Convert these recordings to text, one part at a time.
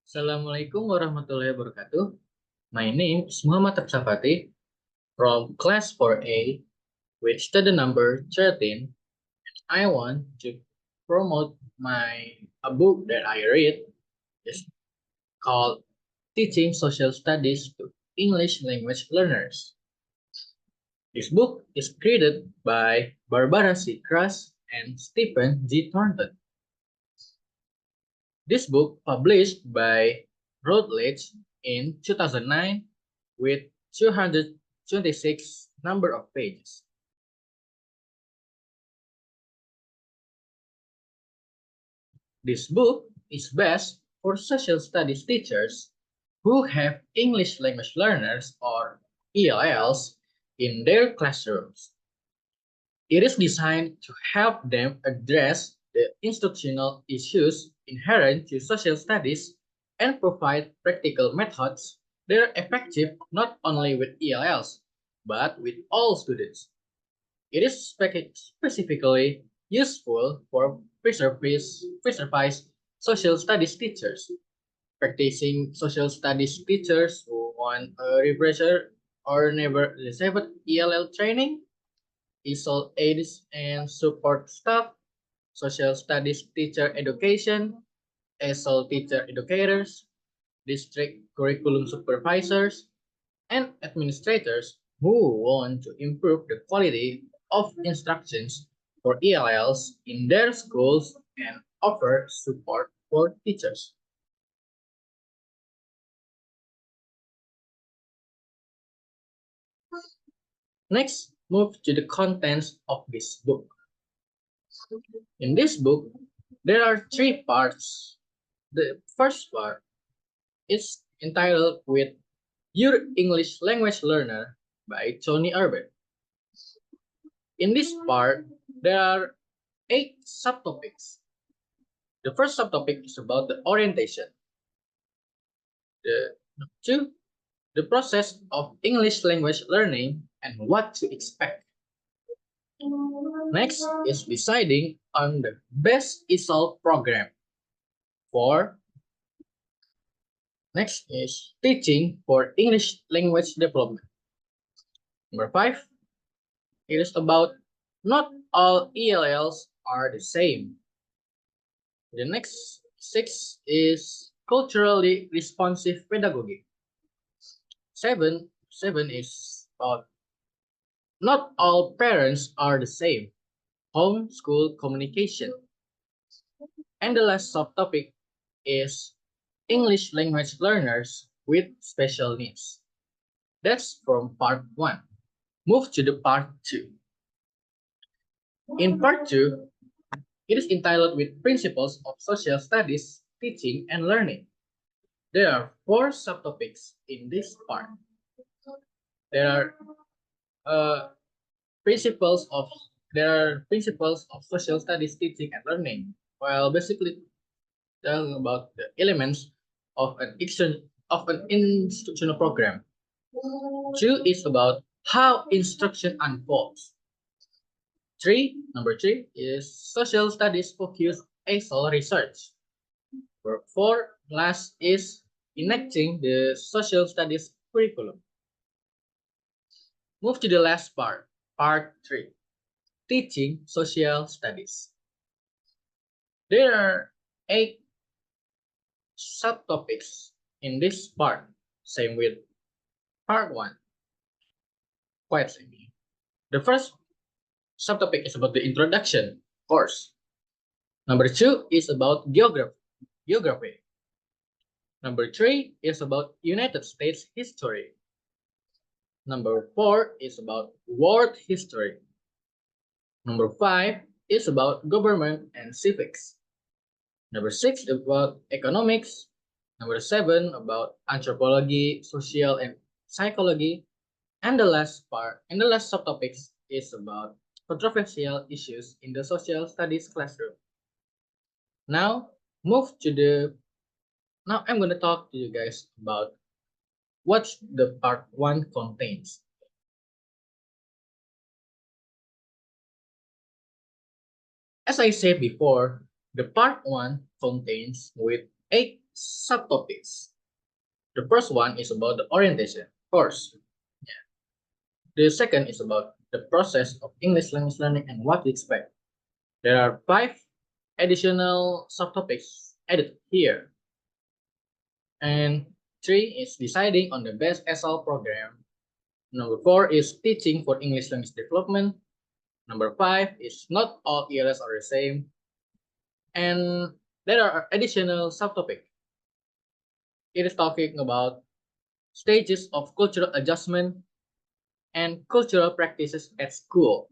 Assalamualaikum warahmatullahi wabarakatuh. My name is Muhammad Absafati from class 4A with study number 13. I want to promote a book that I read. It's called Teaching Social Studies to English Language Learners. This book is created by Barbara C. Kras and Stephen G. Thornton. This book published by Routledge in 2009 with 226 number of pages. This book is best for social studies teachers who have English language learners or ELLs in their classrooms. It is designed to help them address the instructional issues inherent to social studies and provide practical methods that are effective not only with ELLs, but with all students. It is specifically useful for pre-service social studies teachers, practicing social studies teachers who want a refresher or never received ELL training, ESOL aides and support staff, social studies teacher education, ESOL teacher educators, district curriculum supervisors, and administrators who want to improve the quality of instructions for ELLs in their schools and offer support for teachers. Next, move to the contents of this book. In this book, there are three parts. The first part is entitled with Your English Language Learner by Tony Arbet. In this part, there are 8 subtopics. The first subtopic is about the orientation. The two, the process of English language learning and what to expect. Next is deciding on the best ESOL program. 4. Next is teaching for English language development. Number 5, it is about not all ELLs are the same. The next 6 is culturally responsive pedagogy. 7 is about not all parents are the same. Homeschool communication. And the last subtopic is English language learners with special needs. That's from part 1. Move to the part 2. In part 2, it is entitled with Principles of Social Studies, Teaching and Learning. There are 4 subtopics in this part. There are principles of social studies, teaching and learning. Well, basically telling about the elements of an instructional program. 2 is about how instruction unfolds. Number 3 is social studies focused ESOL research. Number 4, last is enacting the social studies curriculum. Move to the last part 3, teaching social studies. There are 8 subtopics in this part, same with part 1. Quite similar. The first subtopic is about the introduction course. Number 2 is about geography. Number 3 is about United States history. Number 4 is about world history. Number 5 is about government and civics. Number 6 about economics. Number 7 about anthropology, social and psychology. And the last subtopics is about controversial issues in the social studies classroom. Now I'm going to talk to you guys about what the part 1 contains. As I said before, the part 1 contains with 8 subtopics. The first one is about the orientation course. Yeah. The second is about the process of English language learning and what to expect. There are 5 additional subtopics added here. And 3 is deciding on the best ESOL program. Number 4 is teaching for English language development. Number 5 is not all ELS are the same. And there are additional subtopics. It is talking about stages of cultural adjustment and cultural practices at school.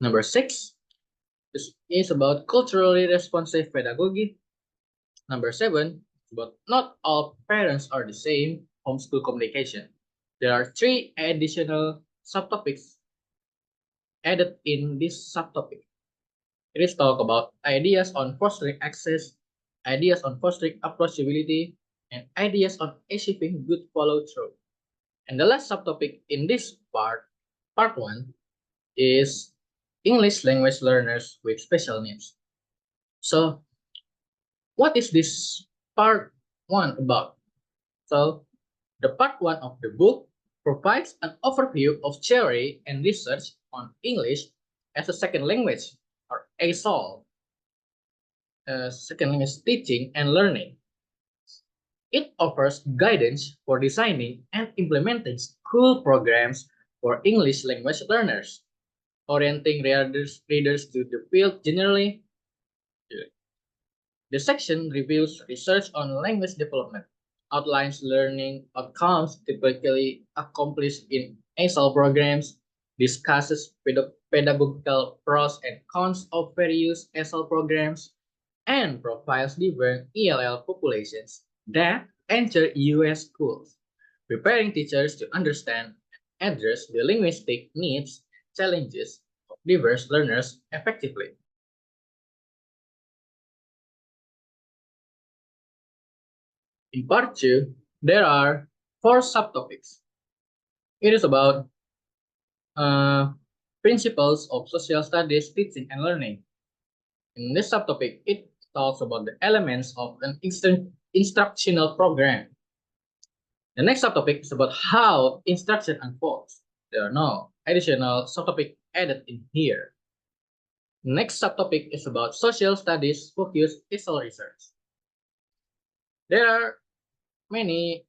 Number 6 is about culturally responsive pedagogy. Number 7 is about not all parents are the same, homeschool communication. There are 3 additional subtopics added in this subtopic. It is talk about ideas on fostering access, ideas on fostering approachability, and ideas on achieving good follow-through. And the last subtopic in this part 1, is English language learners with special needs. So, what is this part 1 about? So, the part 1 of the book provides an overview of theory and research on English as a second language, or ESOL, second language teaching and learning. It offers guidance for designing and implementing school programs for English language learners, orienting readers to the field generally. The section reviews research on language development, outlines learning outcomes typically accomplished in ESOL programs, discusses pedagogical pros and cons of various ESOL programs, and profiles different ELL populations that enter US schools, preparing teachers to understand and address the linguistic needs and challenges of diverse learners effectively. In part 2, there are 4 subtopics. It is about uh, principles of social studies teaching and learning. In this subtopic, it talks about the elements of an instructional program. The next subtopic is about how instruction unfolds. There are no additional subtopic added in here. The next subtopic is about social studies focused ESOL research. There are many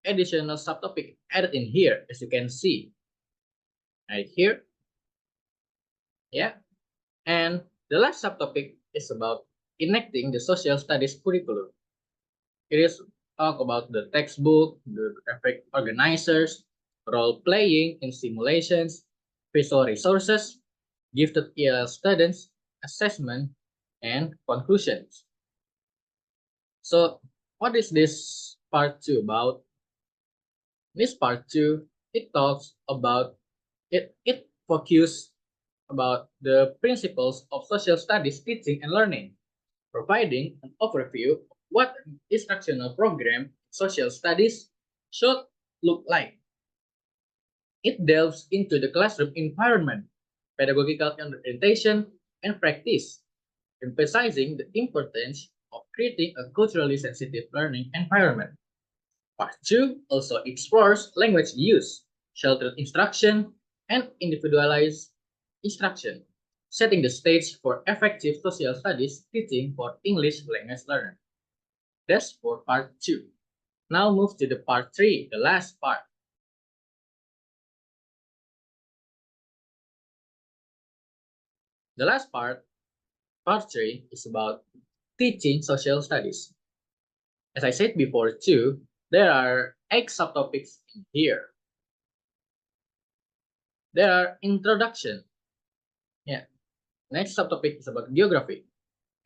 additional subtopic added in here, as you can see right here. Yeah. And the last subtopic is about enacting the social studies curriculum. It is talk about the textbook, the graphic organizers, role playing in simulations, visual resources, gifted ELL students, assessment, and conclusions. So, what is this part 2 about? This part 2, it talks about it focuses about the principles of social studies teaching and learning, providing an overview of what an instructional program in social studies should look like. It delves into the classroom environment, pedagogical orientation, and practice, emphasizing the importance of creating a culturally sensitive learning environment. Part 2 also explores language use, sheltered instruction, and individualized instruction, setting the stage for effective social studies teaching for English language learners. That's for part 2. Now move to the part 3, the last part. The last part 3, is about teaching social studies. As I said before too, there are 8 subtopics in here. There are introduction. Yeah. Next subtopic is about geography.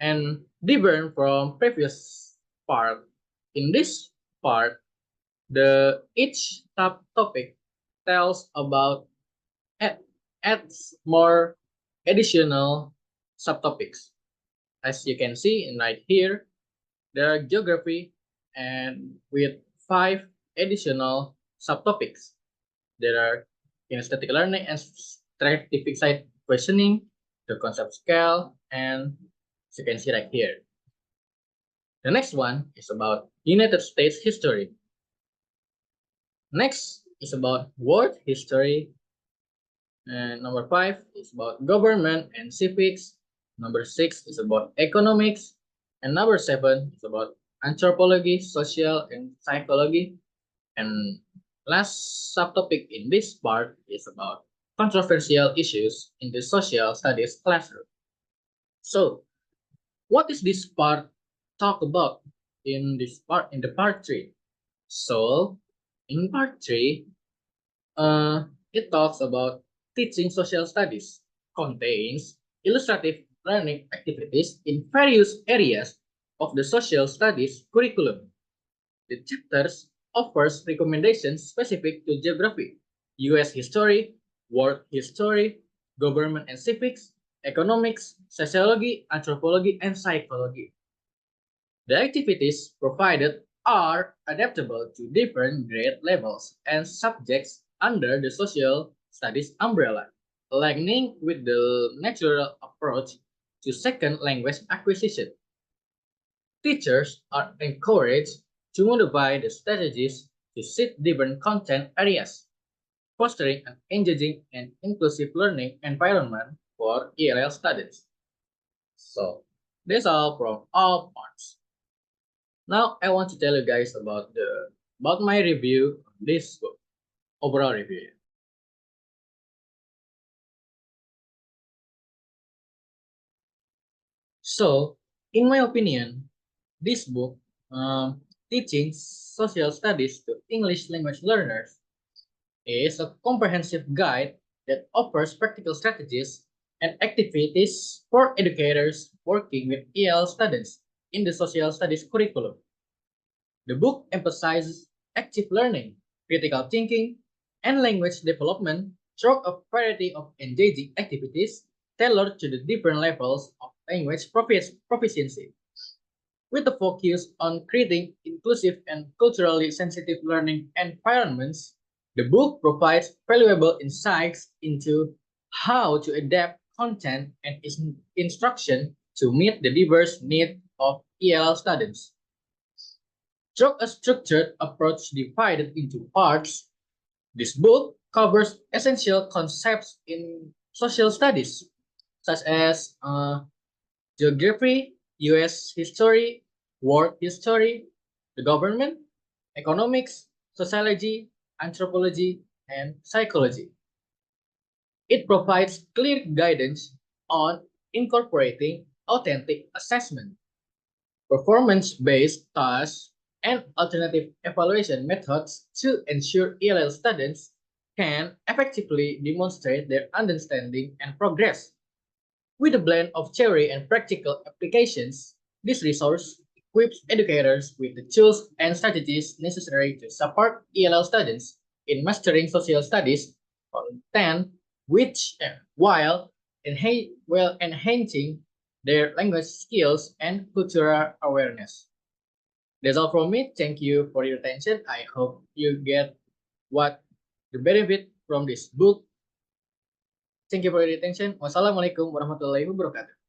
And different from previous part, in this part, each subtopic tells about adds more additional subtopics. As you can see right here, there are geography and with 5 additional subtopics. There are kinesthetic learning and scientific side questioning, the concept scale, and as you can see right here. The next one is about United States history. Next is about world history. And number 5 is about government and civics. Number 6 is about economics. And number 7 is about anthropology, social, and psychology. And last subtopic in this part is about controversial issues in the social studies classroom. So, what is this part talk about in the part 3? So, in part 3, it talks about teaching social studies, contains illustrative learning activities in various areas of the social studies curriculum. The chapters offers recommendations specific to geography, US history, world history, government and civics, economics, sociology, anthropology, and psychology. The activities provided are adaptable to different grade levels and subjects under the social studies umbrella, aligning with the natural approach to second language acquisition. Teachers are encouraged to modify the strategies to suit different content areas, fostering an engaging and inclusive learning environment for ELL students. So, that's all from all parts. Now I want to tell you guys about my review on this book, overall review. So, in my opinion, this book, teaching social studies to English language learners, is a comprehensive guide that offers practical strategies and activities for educators working with EL students in the social studies curriculum. The book emphasizes active learning, critical thinking, and language development through a variety of engaging activities tailored to the different levels of language proficiency, with the focus on creating inclusive and culturally sensitive learning environments. The book provides valuable insights into how to adapt content and instruction to meet the diverse needs of EL students. Through a structured approach divided into parts, this book covers essential concepts in social studies, such as geography, US history, world history, the government, economics, sociology, anthropology, and psychology. It provides clear guidance on incorporating authentic assessment, performance-based tasks, and alternative evaluation methods to ensure ELL students can effectively demonstrate their understanding and progress. With a blend of theory and practical applications, this resource equips educators with the tools and strategies necessary to support ELL students in mastering social studies content while enhancing their language skills and cultural awareness. That's all from me. Thank you for your attention. I hope you get what the benefit from this book. Thank you for your attention. Wassalamualaikum warahmatullahi wabarakatuh.